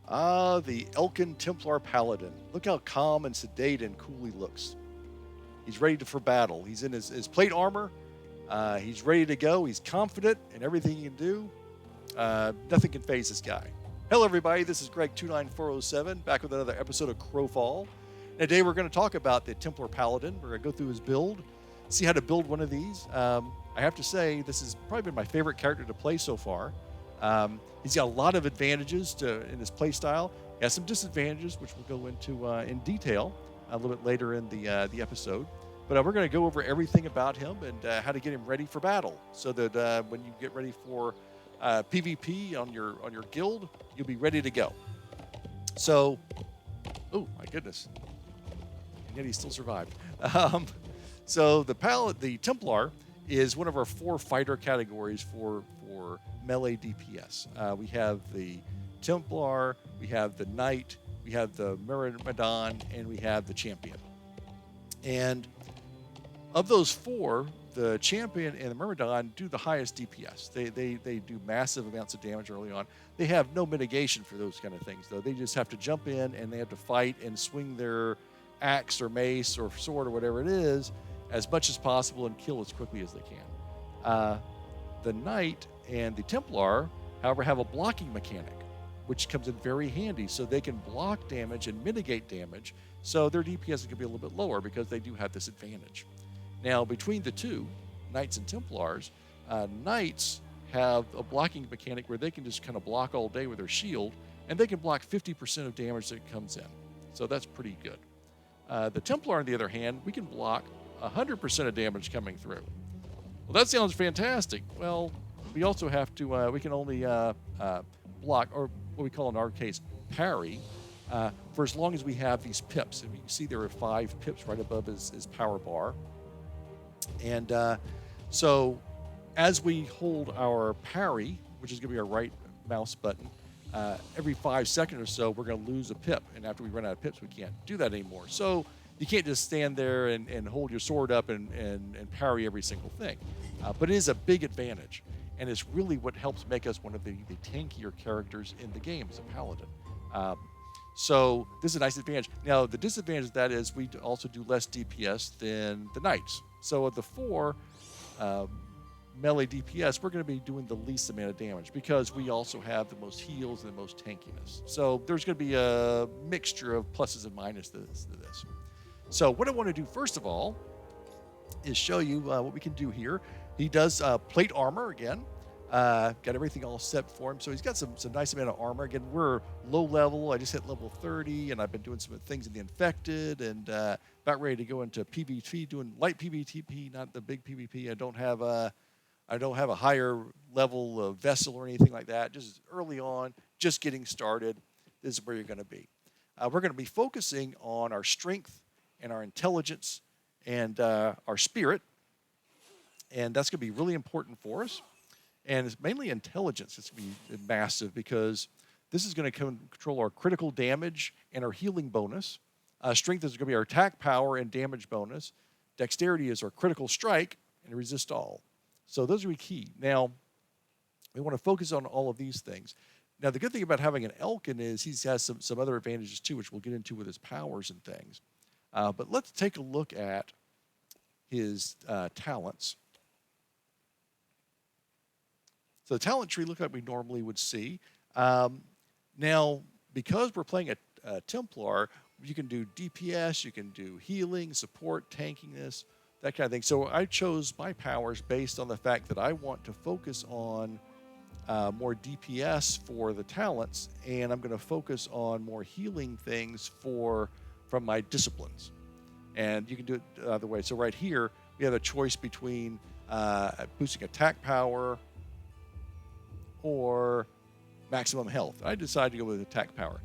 Ah, the Elken Templar Paladin. Look how calm and sedate and cool he looks. He's ready for battle. He's in his plate armor. He's ready to go. He's confident in everything he can do. Nothing can phase this guy. Hello, everybody. This is Greg29407 back with another episode of Crowfall. And today we're going to talk about the Templar Paladin. We're going to go through his build, see how to build one of these. I have to say, this has probably been my favorite character to play so far. He's got a lot of advantages in his play style. He has some disadvantages, which we'll go into in detail a little bit later in the episode. But we're going to go over everything about him and how to get him ready for battle, so that when you get ready for PvP on your guild, you'll be ready to go. So, oh my goodness, and yet he still survived. So the Templar is one of our 4 fighter categories for melee DPS. We have the Templar, we have the Knight, we have the Myrmidon, and we have the Champion. And of those 4, the Champion and the Myrmidon do the highest DPS. They do massive amounts of damage early on. They have no mitigation for those kind of things, though. They just have to jump in and they have to fight and swing their axe or mace or sword or whatever it is as much as possible and kill as quickly as they can. The Knight and the Templar, however, have a blocking mechanic, which comes in very handy, so they can block damage and mitigate damage, so their DPS is going to be a little bit lower because they do have this advantage. Now, between the two, Knights and Templars, Knights have a blocking mechanic where they can just kind of block all day with their shield, and they can block 50% of damage that comes in, so that's pretty good. The Templar, on the other hand, we can block 100% of damage coming through. Well, that sounds fantastic. Well, we also have to, we can only block, or what we call in our case, parry, for as long as we have these pips. And you can see there are 5 pips right above his power bar. And so as we hold our parry, which is going to be our right mouse button, every 5 seconds or so, we're going to lose a pip. And after we run out of pips, we can't do that anymore. So you can't just stand there and hold your sword up and parry every single thing. But it is a big advantage. And it's really what helps make us one of the tankier characters in the game as a paladin. So this is a nice advantage. Now, the disadvantage of that is we also do less DPS than the Knights. So of the 4 melee DPS, we're going to be doing the least amount of damage because we also have the most heals and the most tankiness. So there's going to be a mixture of pluses and minuses to this. So what I want to do first of all is show you what we can do here. He does plate armor again. Got everything all set for him. So he's got some nice amount of armor. Again, we're low level. I just hit level 30, and I've been doing some things in the Infected, and about ready to go into PvP, doing light PvP, not the big PvP. I don't have a higher level of vessel or anything like that. Just early on, just getting started. This is where you're going to be. We're going to be focusing on our strength and our intelligence and our spirit, and that's going to be really important for us. And it's mainly intelligence. It's going to be massive because this is going to control our critical damage and our healing bonus. Strength is going to be our attack power and damage bonus. Dexterity is our critical strike and resist all. So those are key. Now, we want to focus on all of these things. Now, the good thing about having an Elken is he has some other advantages too, which we'll get into with his powers and things. But let's take a look at his talents. So the talent tree looks like we normally would see. Now, because we're playing a Templar, you can do DPS, you can do healing, support, tankiness, that kind of thing. So I chose my powers based on the fact that I want to focus on more DPS for the talents, and I'm going to focus on more healing things from my disciplines. And you can do it either way. So right here, we have a choice between boosting attack power or maximum health. I decided to go with attack power.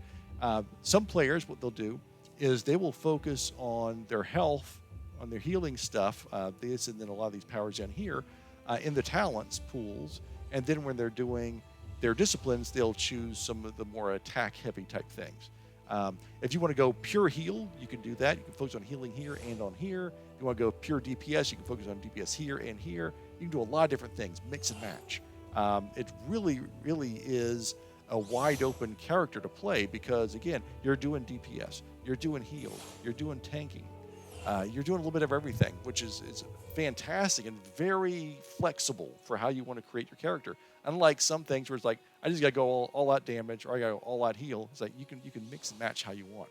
Some players, what they'll do is they will focus on their health, on their healing stuff, this and then a lot of these powers down here, in the talents pools. And then when they're doing their disciplines, they'll choose some of the more attack-heavy type things. If you want to go pure heal, you can do that. You can focus on healing here and on here. If you want to go pure DPS, you can focus on DPS here and here. You can do a lot of different things, mix and match. It really, really is a wide open character to play because, again, you're doing DPS, you're doing heal, you're doing tanking, you're doing a little bit of everything, which is fantastic and very flexible for how you want to create your character. Unlike some things where it's like, I just got to go all out damage or I got to go all out heal. It's like you can mix and match how you want.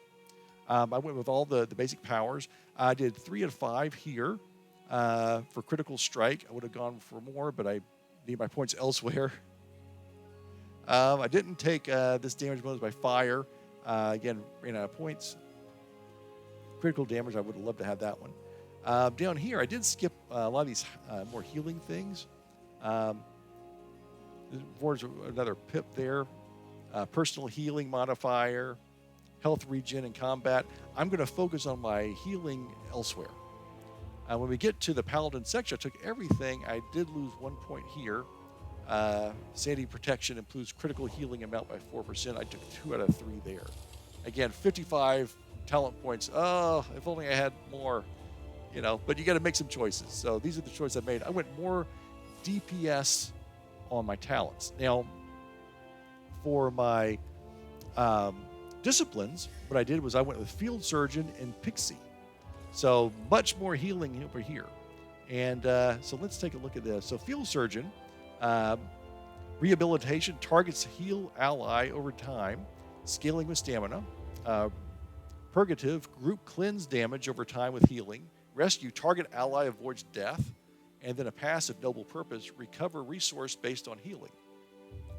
I went with all the basic powers. I did 3 out of 5 here for critical strike. I would have gone for more, but I need my points elsewhere. I didn't take this damage bonus by fire. Again, ran out of points. Critical damage, I would have loved to have that one. Down here, I did skip a lot of these more healing things. There's another pip there. Personal healing modifier. Health regen in combat. I'm going to focus on my healing elsewhere. When we get to the Paladin section, I took everything. I did lose 1 point here. Sanity protection improves critical healing amount by 4%. I took 2 out of 3 there. Again, 55 talent points. Oh, if only I had more, but you got to make some choices. So these are the choices I made. I went more DPS on my talents. Now, for my disciplines, what I did was I went with Field Surgeon and Pixie. So much more healing over here. And so let's take a look at this. So Field Surgeon, rehabilitation, targets heal ally over time, scaling with stamina. Purgative, group cleanse damage over time with healing. Rescue, target ally avoids death. And then a passive noble purpose, recover resource based on healing.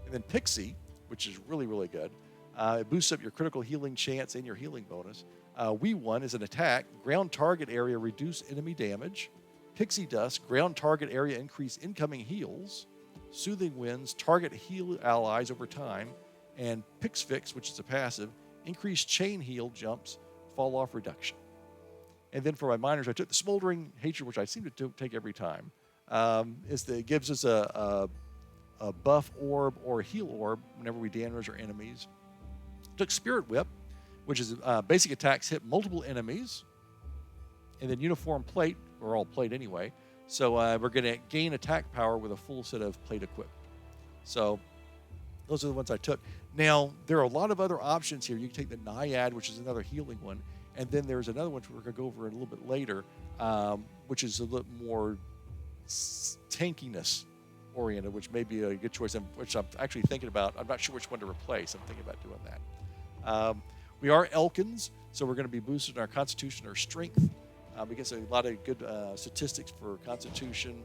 And then Pixie, which is really, really good. It boosts up your critical healing chance and your healing bonus. We1 is an attack. Ground target area, reduce enemy damage. Pixie Dust, ground target area, increase incoming heals. Soothing Winds, target heal allies over time. And Pix Fix, which is a passive, increase chain heal jumps, fall off reduction. And then for my minors, I took the Smoldering Hatred, which I seem to take every time. It gives us a buff orb or a heal orb whenever we damage our enemies. Took Spirit Whip, which is basic attacks hit multiple enemies. And then Uniform Plate, we're all plate anyway. So we're going to gain attack power with a full set of plate equipped. So those are the ones I took. Now, there are a lot of other options here. You can take the Naiad, which is another healing one. And then there's another one we're going to go over a little bit later, which is a little more tankiness oriented, which may be a good choice, which I'm actually thinking about. I'm not sure which one to replace. I'm thinking about doing that. We are Elkins, so we're going to be boosting our constitution or strength. We get a lot of good statistics for constitution,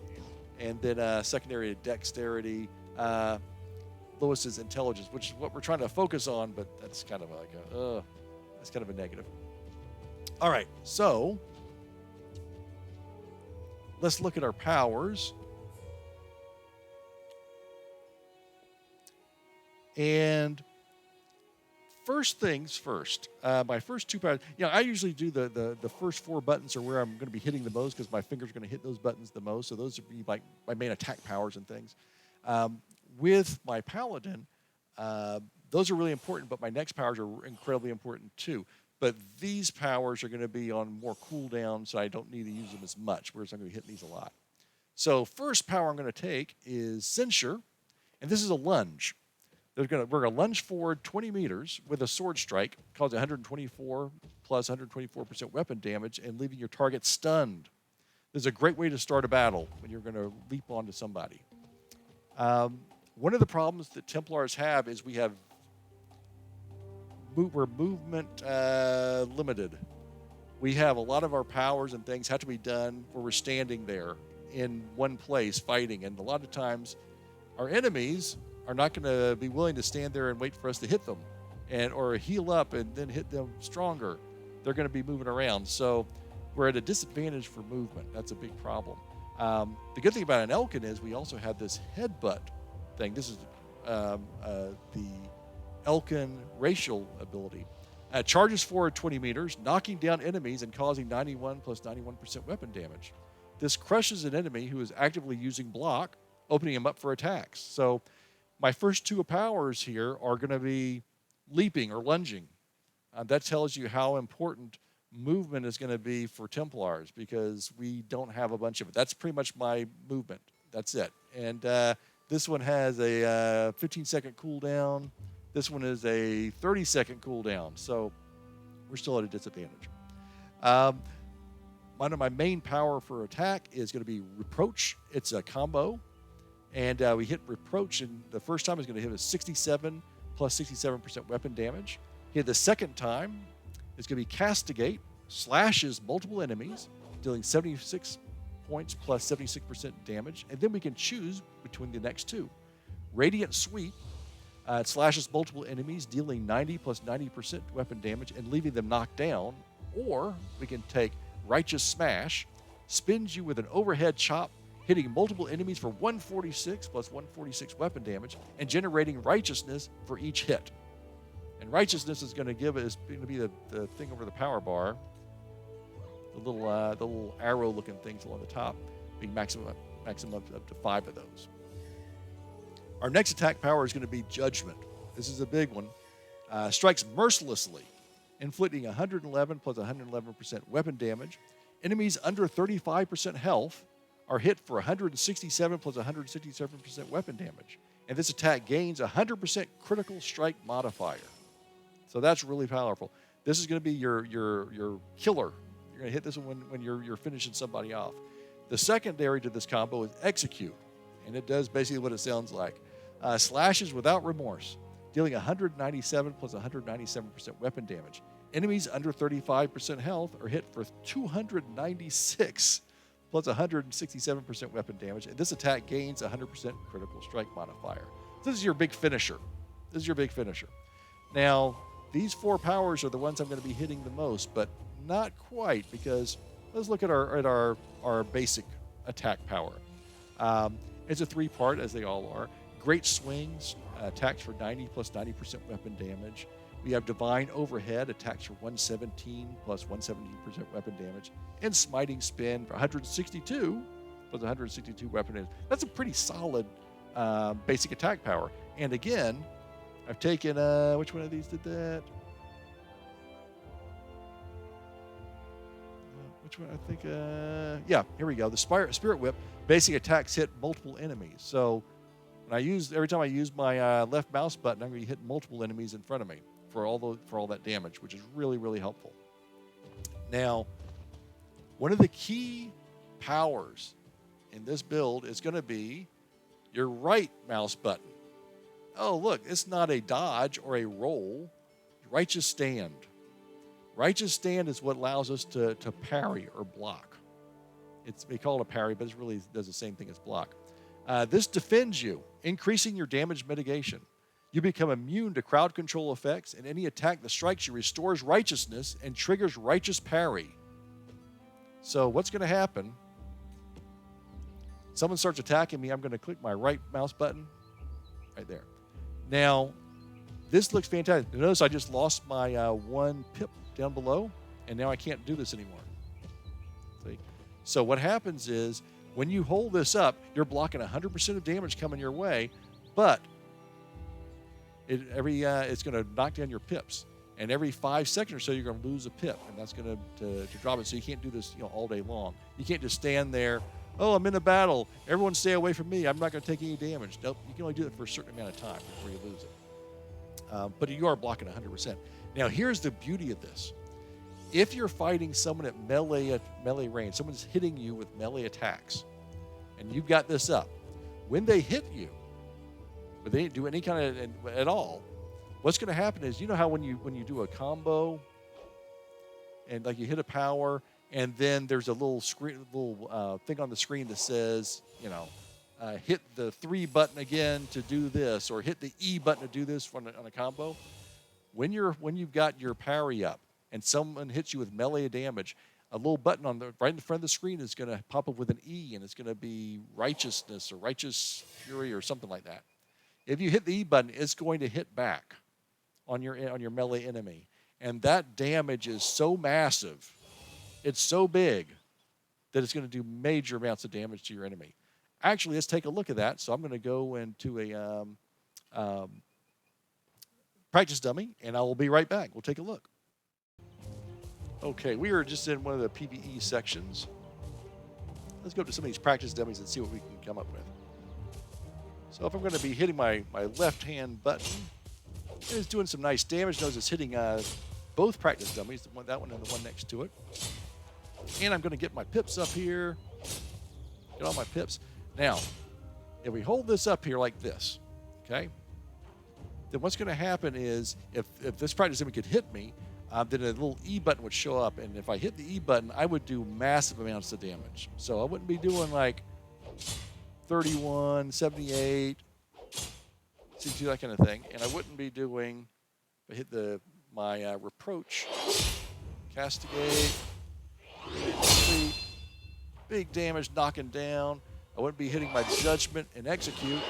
and then secondary dexterity. Lewis is intelligence, which is what we're trying to focus on, but that's kind of like a negative. All right, so let's look at our powers. And first things first, my first 2 powers, I usually do the first 4 buttons are where I'm going to be hitting the most because my fingers are going to hit those buttons the most. So those would be my main attack powers and things. With my Paladin, those are really important, but my next powers are incredibly important too. But these powers are going to be on more cooldown, so I don't need to use them as much, whereas I'm going to be hitting these a lot. So first power I'm going to take is Censure, and this is a lunge. We're going to lunge forward 20 meters with a sword strike, causing 124 plus 124% weapon damage, and leaving your target stunned. This is a great way to start a battle when you're going to leap onto somebody. One of the problems that Templars have is we're movement limited. We have a lot of our powers and things have to be done where we're standing there in one place fighting, and a lot of times our enemies are not going to be willing to stand there and wait for us to hit them or heal up and then hit them stronger. They're going to be moving around. So we're at a disadvantage for movement. That's a big problem. The good thing about an Elken is we also have this headbutt thing. This is the Elken racial ability. Charges forward 20 meters, knocking down enemies and causing 91 plus 91% weapon damage. This crushes an enemy who is actively using block, opening him up for attacks. So my first 2 powers here are going to be leaping or lunging. That tells you how important movement is going to be for Templars because we don't have a bunch of it. That's pretty much my movement. That's it. And this one has a 15-second cooldown. This one is a 30-second cooldown, so we're still at a disadvantage. One of my main power for attack is going to be Reproach. It's a combo, and we hit Reproach, and the first time is going to hit a 67 plus 67% weapon damage. Hit the second time, it's going to be Castigate, slashes multiple enemies, dealing 76 points plus 76% damage, and then we can choose between the next two. Radiant Sweep, it slashes multiple enemies, dealing 90 plus 90% weapon damage and leaving them knocked down, or we can take Righteous Smash, spins you with an overhead chop, hitting multiple enemies for 146 plus 146 weapon damage, and generating righteousness for each hit. And righteousness is going to be the thing over the power bar, the little arrow-looking things along the top, being maximum up to 5 of those. Our next attack power is going to be Judgment. This is a big one. Strikes mercilessly, inflicting 111 plus 111% weapon damage. Enemies under 35% health are hit for 167 plus 167% weapon damage. And this attack gains 100% critical strike modifier. So that's really powerful. This is going to be your killer. You're going to hit this one when you're finishing somebody off. The secondary to this combo is Execute, and it does basically what it sounds like. Slashes without remorse, dealing 197 plus 197% weapon damage. Enemies under 35% health are hit for 296 plus 167% weapon damage, and this attack gains 100% critical strike modifier. This is your big finisher. Now, these 4 powers are the ones I'm going to be hitting the most, but not quite, because let's look at our basic attack power. It's a 3-part, as they all are. Great Swings, attacks for 90 plus 90% weapon damage. We have Divine Overhead, attacks for 117 plus 117% weapon damage. And Smiting Spin for 162 plus 162 weapon damage. That's a pretty solid basic attack power. And again, I've taken, which one of these did that? Which one? I think, yeah, here we go. The Spirit Whip, basic attacks hit multiple enemies. So every time I use my left mouse button, I'm going to hit multiple enemies in front of me for all that damage, which is really, really helpful. Now, one of the key powers in this build is going to be your right mouse button. Oh, look, it's not a dodge or a roll. Righteous Stand. Righteous Stand is what allows us to parry or block. We call it a parry, but it really does the same thing as block. This defends you, increasing your damage mitigation. You become immune to crowd control effects, and any attack that strikes you restores righteousness and triggers righteous parry. So what's going to happen? Someone starts attacking me, I'm going to click my right mouse button right there. Now, this looks fantastic. Notice I just lost my 1 pip down below, and now I can't do this anymore. See? So what happens is, when you hold this up, you're blocking 100% of damage coming your way, but it's going to knock down your pips. And every 5 seconds or so, you're going to lose a pip, and that's going to drop it. So you can't do this all day long. You can't just stand there. Oh, I'm in a battle. Everyone stay away from me. I'm not going to take any damage. Nope. You can only do it for a certain amount of time before you lose it. But you are blocking 100%. Now, here's the beauty of this. If you're fighting someone at melee range, someone's hitting you with melee attacks, and you've got this up, when they hit you, but they didn't do any kind of at all, what's going to happen is, you know how when you do a combo, and like you hit a power, and then there's a little thing on the screen that says, hit the 3 button again to do this, or hit the E button to do this on a combo. When you've got your parry up and someone hits you with melee damage, a little button right in the front of the screen is going to pop up with an E, and it's going to be righteousness or righteous fury or something like that. If you hit the E button, it's going to hit back on your melee enemy, and that damage is so massive, it's so big that it's going to do major amounts of damage to your enemy. Actually, let's take a look at that. So I'm going to go into a practice dummy, and I will be right back. We'll take a look. Okay, we are just in one of the PvE sections. Let's go to some of these practice dummies and see what we can come up with. So if I'm going to be hitting my left-hand button, And it's doing some nice damage. Notice it's hitting both practice dummies, that one and the one next to it. And I'm going to get my pips up here. Get all my pips. Now, if we hold this up here like this, okay, then what's going to happen is if this practice dummy could hit me, then a little E button would show up. And if I hit the E button, I would do massive amounts of damage. So I wouldn't be doing like 31, 78, 62, that kind of thing. And I wouldn't be doing, if I hit my reproach, castigate, big damage knocking down. I wouldn't be hitting my judgment and execute.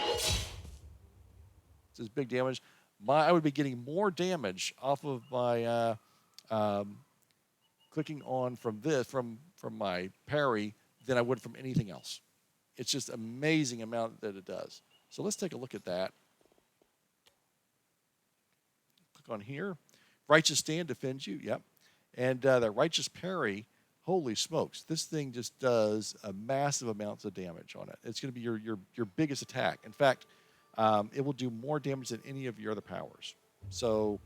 This is big damage. I would be getting more damage off of my clicking on from my parry than I would from anything else. It's just amazing amount that it does. So let's take a look at that. Click on here. Righteous stand defends you. Yep. And that righteous parry, holy smokes, this thing just does a massive amounts of damage on it. It's going to be your biggest attack. In fact, it will do more damage than any of your other powers. So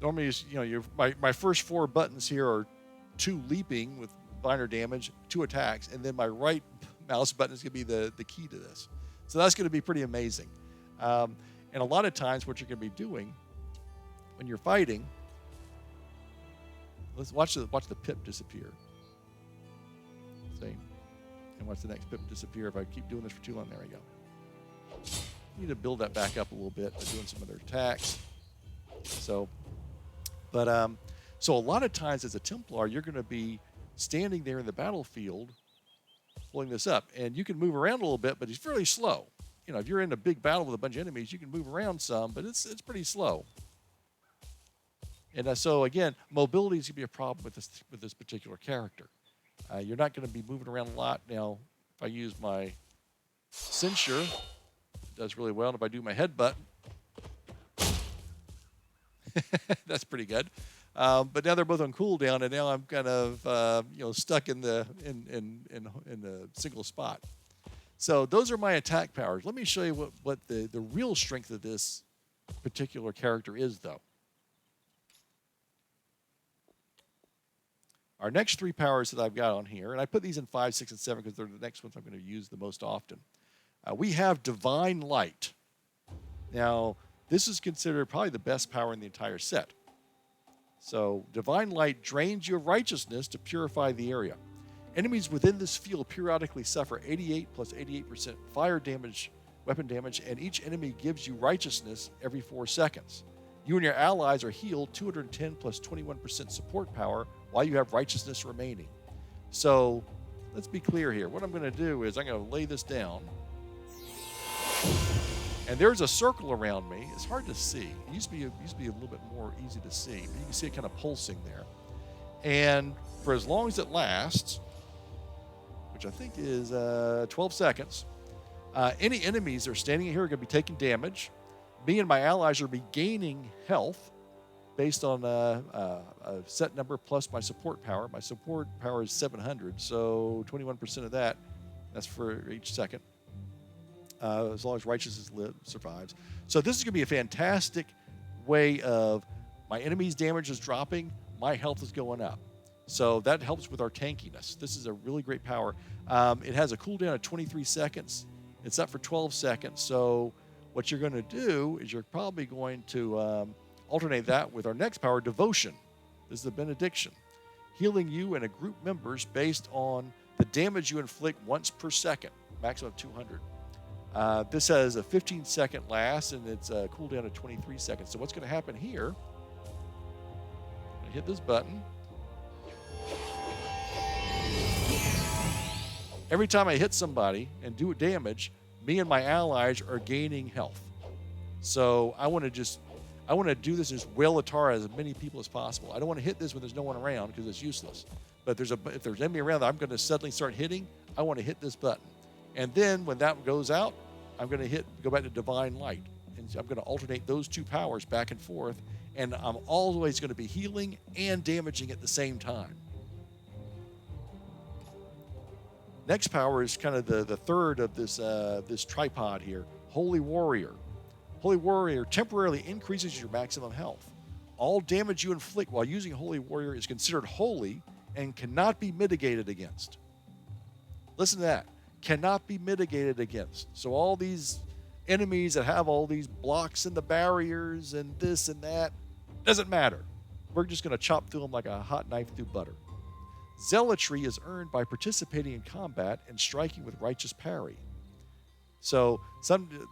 normally, my first 4 buttons here are 2 leaping with minor damage, 2 attacks, and then my right mouse button is going to be the key to this. So that's going to be pretty amazing. And a lot of times what you're going to be doing when you're fighting, let's watch the pip disappear. See? And watch the next pip disappear. If I keep doing this for too long, there we go. Need to build that back up a little bit by doing some other attacks. So a lot of times as a Templar, you're going to be standing there in the battlefield pulling this up. And you can move around a little bit, but it's fairly slow. If you're in a big battle with a bunch of enemies, you can move around some, but it's pretty slow. And so again, mobility is going to be a problem with this particular character. You're not going to be moving around a lot. Now, if I use my censure, it does really well. And if I do my headbutt, that's pretty good. But now they're both on cooldown, and now I'm kind of stuck in the single spot. So those are my attack powers. Let me show you what the real strength of this particular character is, though. Our next 3 powers that I've got on here, and I put these in 5, 6, and 7 because they're the next ones I'm going to use the most often. We have Divine Light. Now, this is considered probably the best power in the entire set. So, Divine Light drains your righteousness to purify the area. Enemies within this field periodically suffer 88 plus 88% fire damage, weapon damage, and each enemy gives you righteousness every 4 seconds. You and your allies are healed 210 plus 21% support power while you have righteousness remaining. So, let's be clear here. What I'm going to do is I'm going to lay this down. And there's a circle around me. It's hard to see. It used to be a little bit more easy to see, but you can see it kind of pulsing there. And for as long as it lasts, which I think is 12 seconds, any enemies that are standing here are going to be taking damage. Me and my allies are be gaining health based on a set number plus my support power. My support power is 700, so 21% of that. That's for each second. As long as righteousness survives. So this is going to be a fantastic way of my enemy's damage is dropping, my health is going up. So that helps with our tankiness. This is a really great power. It has a cooldown of 23 seconds. It's up for 12 seconds. So what you're going to do is you're probably going to alternate that with our next power, Devotion. This is the benediction. Healing you and a group members based on the damage you inflict once per second, maximum of 200. This has a 15-second last, and it's a cooldown of 23 seconds. So what's going to happen here, I hit this button. Every time I hit somebody and do damage, me and my allies are gaining health. So I want to do this as Wailatara as many people as possible. I don't want to hit this when there's no one around because it's useless. But if there's enemy around that I'm going to suddenly start hitting, I want to hit this button. And then when that goes out, I'm going to go back to Divine Light. And I'm going to alternate those 2 powers back and forth. And I'm always going to be healing and damaging at the same time. Next power is kind of the third of this tripod here, Holy Warrior. Holy Warrior temporarily increases your maximum health. All damage you inflict while using Holy Warrior is considered holy and cannot be mitigated against. Listen to that. Cannot be mitigated against. So all these enemies that have all these blocks and the barriers and this and that, doesn't matter. We're just going to chop through them like a hot knife through butter. Zealotry is earned by participating in combat and striking with righteous parry. So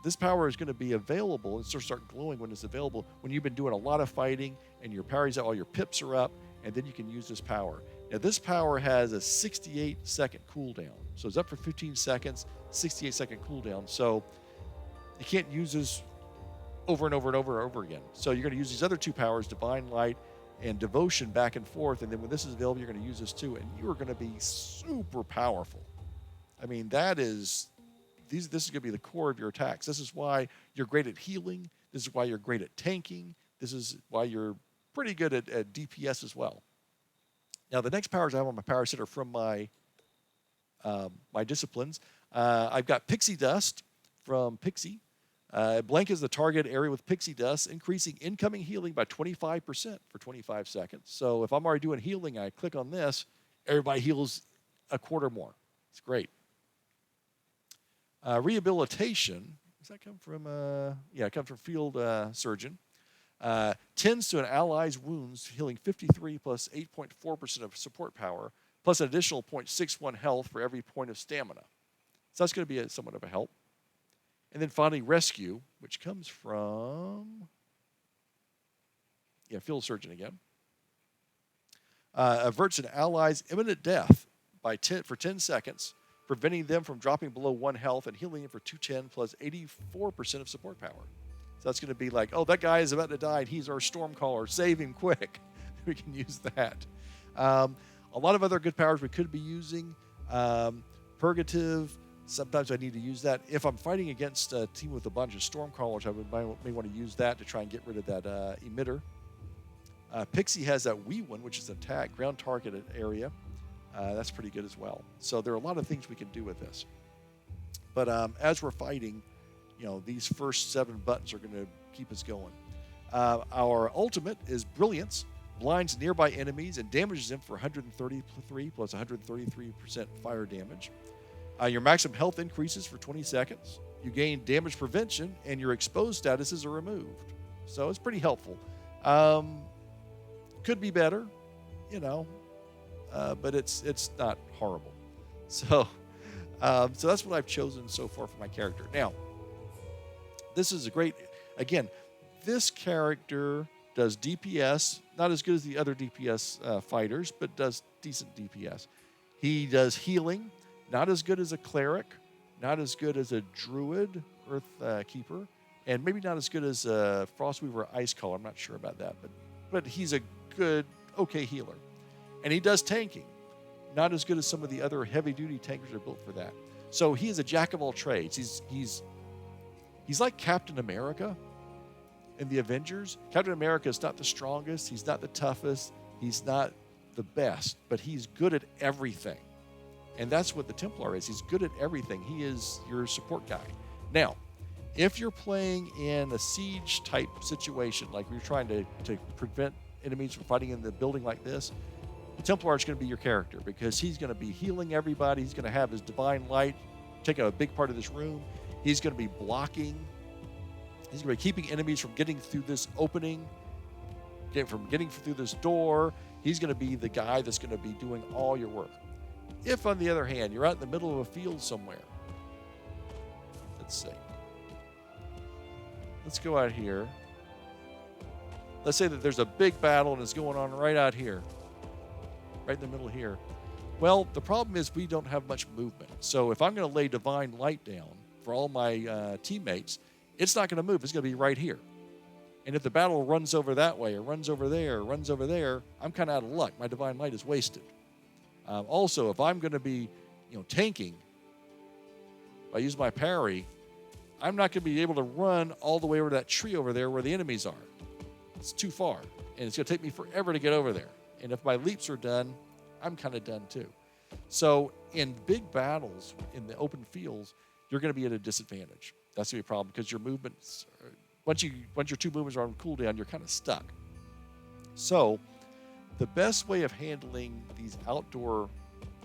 this power is going to be available and start glowing when it's available when you've been doing a lot of fighting and your parries, all your pips are up, and then you can use this power. Now this power has a 68-second cooldown. So it's up for 15 seconds, 68-second cooldown. So you can't use this over and over and over and over again. So you're going to use these other two powers, Divine Light and Devotion, back and forth. And then when this is available, you're going to use this too. And you are going to be super powerful. I mean, this is going to be the core of your attacks. This is why you're great at healing. This is why you're great at tanking. This is why you're pretty good at DPS as well. Now, the next powers I have on my power set are from my disciplines. I've got Pixie Dust from Pixie. Blankets the target area with Pixie Dust, increasing incoming healing by 25% for 25 seconds. So if I'm already doing healing, I click on this, everybody heals a quarter more. It's great. Rehabilitation, does that come from, it comes from Field Surgeon. Tends to an ally's wounds, healing 53 plus 8.4% of support power, plus an additional 0.61 health for every point of stamina. So that's going to be somewhat of a help. And then finally, Rescue, which comes from, Field Surgeon again. Averts an ally's imminent death for 10 seconds, preventing them from dropping below 1 health and healing it for 210 plus 84% of support power. So that's going to be like, oh, that guy is about to die, and he's our Stormcaller. Save him quick. We can use that. A lot of other good powers we could be using. Purgative. Sometimes I need to use that. If I'm fighting against a team with a bunch of Stormcallers, I may want to use that to try and get rid of that emitter. Pixie has that wee one, which is an attack, ground targeted area. That's pretty good as well. So there are a lot of things we can do with this. But as we're fighting, these first 7 buttons are going to keep us going. Our ultimate is Brilliance, blinds nearby enemies and damages them for 133 plus 133% fire damage. Your maximum health increases for 20 seconds. You gain damage prevention, and your exposed statuses are removed. So it's pretty helpful. Could be better, but it's not horrible. So that's what I've chosen so far for my character. Now, this is a great, again, this character does DPS, not as good as the other DPS fighters, but does decent DPS. He does healing, not as good as a cleric, not as good as a druid, earth keeper, and maybe not as good as a Frostweaver Icecaller. I'm not sure about that, but he's a good, okay healer. And he does tanking, not as good as some of the other heavy-duty tankers are built for that. So he is a jack of all trades. He's like Captain America in the Avengers. Captain America is not the strongest. He's not the toughest. He's not the best, but he's good at everything. And that's what the Templar is. He's good at everything. He is your support guy. Now, if you're playing in a siege-type situation, like you're trying to prevent enemies from fighting in the building like this, the Templar is going to be your character because he's going to be healing everybody. He's going to have his Divine Light take a big part of this room. He's going to be blocking. He's going to be keeping enemies from getting through this opening, from getting through this door. He's going to be the guy that's going to be doing all your work. If, on the other hand, you're out in the middle of a field somewhere, let's see. Let's go out here. Let's say that there's a big battle and it's going on right out here, right in the middle here. Well, the problem is we don't have much movement. So if I'm going to lay Divine Light down for all my teammates, it's not going to move. It's going to be right here. And if the battle runs over that way or runs over there or runs over there, I'm kind of out of luck. My Divine Light is wasted. Also, if I'm going to be, tanking, if I use my parry, I'm not going to be able to run all the way over to that tree over there where the enemies are. It's too far, and it's going to take me forever to get over there. And if my leaps are done, I'm kind of done too. So in big battles in the open fields, you're going to be at a disadvantage. That's going to be a problem because your movements once your 2 movements are on cooldown, you're kind of stuck. So the best way of handling these outdoor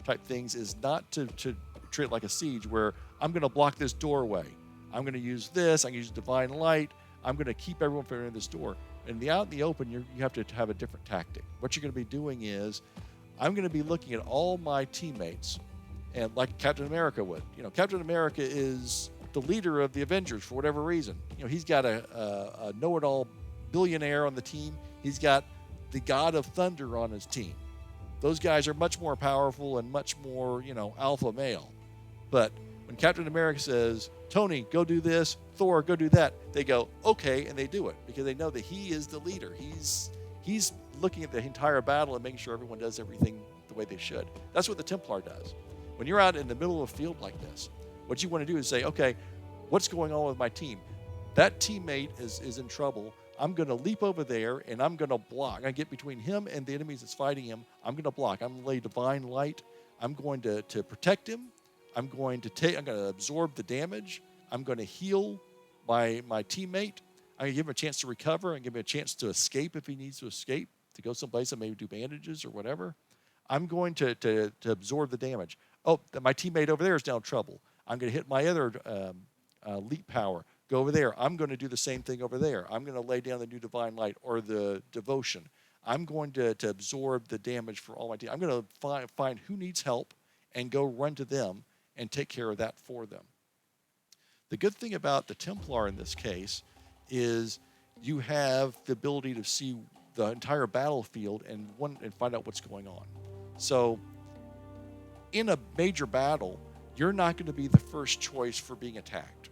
type things is not to treat it like a siege where I'm going to block this doorway. I'm going to use this. I'm going to use divine light. I'm going to keep everyone from entering this door. Out in the open, you have to have a different tactic. What you're going to be doing is I'm going to be looking at all my teammates, and like Captain America would. Captain America is the leader of the Avengers for whatever reason. He's got a know-it-all billionaire on the team. He's got the God of Thunder on his team. Those guys are much more powerful and much more, alpha male. But when Captain America says, Tony, go do this, Thor, go do that, they go, okay, and they do it because they know that he is the leader. He's looking at the entire battle and making sure everyone does everything the way they should. That's what the Templar does. When you're out in the middle of a field like this, what you want to do is say, okay, what's going on with my team? That teammate is in trouble. I'm going to leap over there and I'm going to block. I'm going to get between him and the enemies that's fighting him. I'm going to block. I'm going to lay divine light. I'm going to protect him. I'm going to absorb the damage. I'm going to heal my teammate. I'm going to give him a chance to recover and give him a chance to escape if he needs to escape, to go someplace and maybe do bandages or whatever. I'm going to absorb the damage. Oh, my teammate over there is now in trouble. I'm going to hit my other leap power. Go over there. I'm going to do the same thing over there. I'm going to lay down the new divine light or the devotion. I'm going to absorb the damage for all my team. I'm going to find who needs help and go run to them and take care of that for them. The good thing about the Templar in this case is you have the ability to see the entire battlefield and find out what's going on. So in a major battle, you're not going to be the first choice for being attacked.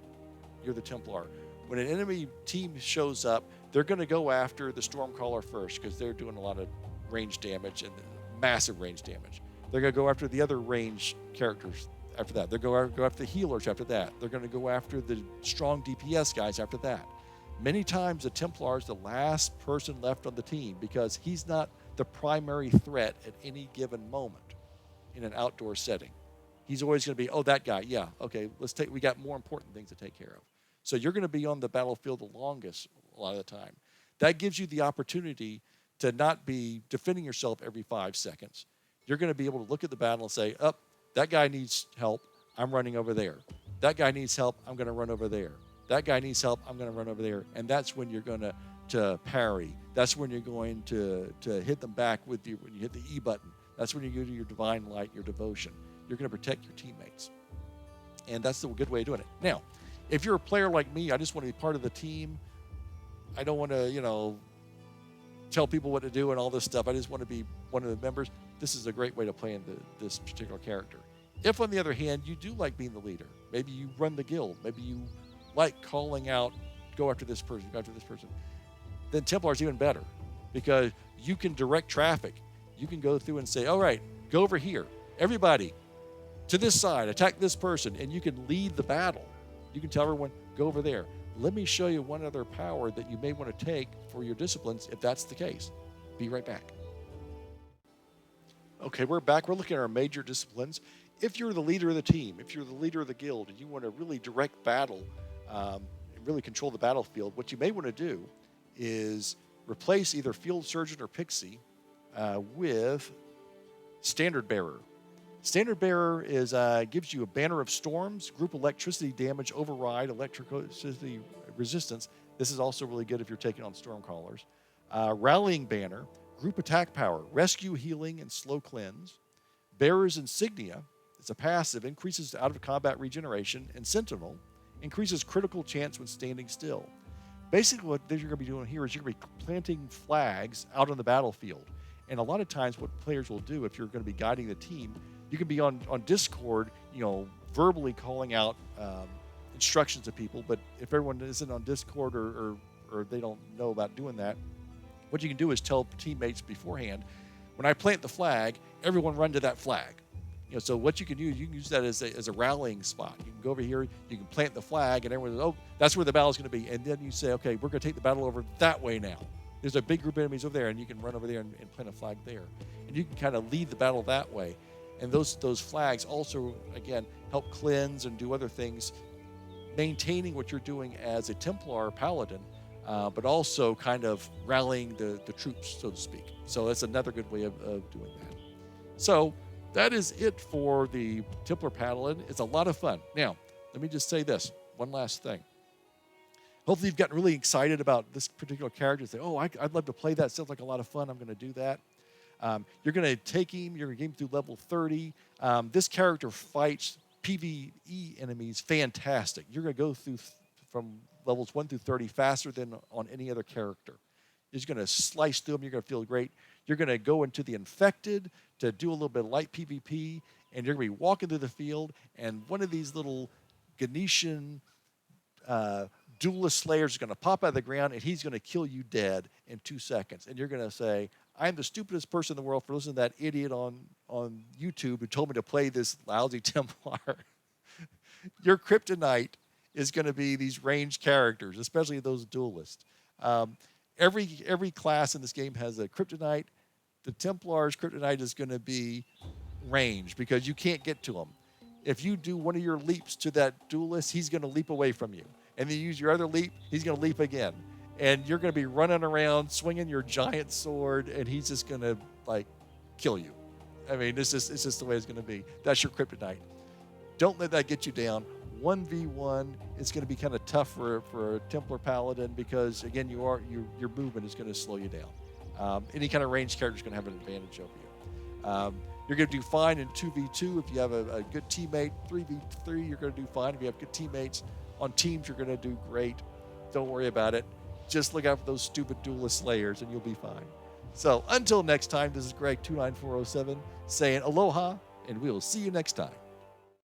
You're the Templar. When an enemy team shows up, they're going to go after the Stormcaller first because they're doing a lot of range damage and massive range damage. They're going to go after the other range characters after that. They're going to go after the healers after that. They're going to go after the strong DPS guys after that. Many times the Templar is the last person left on the team because he's not the primary threat at any given moment in an outdoor setting. He's always going to be, oh, that guy, yeah, okay, we got more important things to take care of. So you're going to be on the battlefield the longest a lot of the time. That gives you the opportunity to not be defending yourself every 5 seconds. You're going to be able to look at the battle and say, oh, that guy needs help, I'm running over there. That guy needs help, I'm going to run over there. That guy needs help, I'm going to run over there. And that's when you're going to parry. That's when you're going to hit them back when you hit the E button. That's when you go to your divine light, your devotion. You're going to protect your teammates. And that's the good way of doing it. Now, if you're a player like me, I just want to be part of the team. I don't want to, tell people what to do and all this stuff. I just want to be one of the members. This is a great way to play in this particular character. If, on the other hand, you do like being the leader, maybe you run the guild, maybe you like calling out, go after this person, go after this person, then Templar is even better because you can direct traffic. You can go through and say, all right, go over here. Everybody to this side, attack this person, and you can lead the battle. You can tell everyone, go over there. Let me show you one other power that you may want to take for your disciplines if that's the case. Be right back. Okay, we're back. We're looking at our major disciplines. If you're the leader of the team, if you're the leader of the guild, and you want to really direct battle and really control the battlefield, what you may want to do is replace either Field Surgeon or Pixie with Standard Bearer. Standard Bearer gives you a Banner of Storms, Group Electricity Damage, Override, Electricity Resistance. This is also really good if you're taking on Stormcallers. Rallying Banner, Group Attack Power, Rescue, Healing, and Slow Cleanse. Bearer's Insignia, it's a passive, increases out-of-combat regeneration. And Sentinel, increases critical chance when standing still. Basically, what you're going to be doing here is you're going to be planting flags out on the battlefield. And a lot of times what players will do if you're going to be guiding the team, you can be on Discord, verbally calling out instructions to people. But if everyone isn't on Discord or they don't know about doing that, what you can do is tell teammates beforehand, when I plant the flag, everyone run to that flag. So what you can use that as a rallying spot. You can go over here, you can plant the flag, and everyone says, oh, that's where the battle's going to be. And then you say, okay, we're going to take the battle over that way now. There's a big group of enemies over there, and you can run over there and plant a flag there. And you can kind of lead the battle that way. And those flags also, again, help cleanse and do other things, maintaining what you're doing as a Templar Paladin but also kind of rallying the troops, so to speak. So that's another good way of doing that. So that is it for the Templar Paladin. It's a lot of fun. Now, let me just say this, one last thing. Hopefully you've gotten really excited about this particular character. Say, oh, I'd love to play that. Sounds like a lot of fun. I'm going to do that. You're going to take him. You're going to get him through level 30. This character fights PvE enemies fantastic. You're going to go through from levels 1 through 30 faster than on any other character. You're just going to slice through them. You're going to feel great. You're going to go into the infected to do a little bit of light PvP, and you're going to be walking through the field, and one of these little Ganetian duelist slayers is going to pop out of the ground, and he's going to kill you dead in 2 seconds. And you're going to say, I'm the stupidest person in the world for listening to that idiot on YouTube who told me to play this lousy Templar. Your kryptonite is going to be these ranged characters, especially those duelists. Every class in this game has a kryptonite. The Templar's kryptonite is going to be ranged because you can't get to him. If you do one of your leaps to that duelist, he's going to leap away from you. And then you use your other leap, he's going to leap again. And you're going to be running around, swinging your giant sword, and he's just going to, like, kill you. I mean, it's just the way it's going to be. That's your kryptonite. Don't let that get you down. 1v1 is going to be kind of tough for a Templar Paladin because, again, your movement is going to slow you down. Any kind of ranged character is going to have an advantage over you. You're going to do fine in 2v2 if you have a good teammate. 3v3, you're going to do fine if you have good teammates. On teams, you're going to do great. Don't worry about it. Just look out for those stupid duelist slayers, and you'll be fine. So until next time, this is Greg29407 saying aloha, and we will see you next time.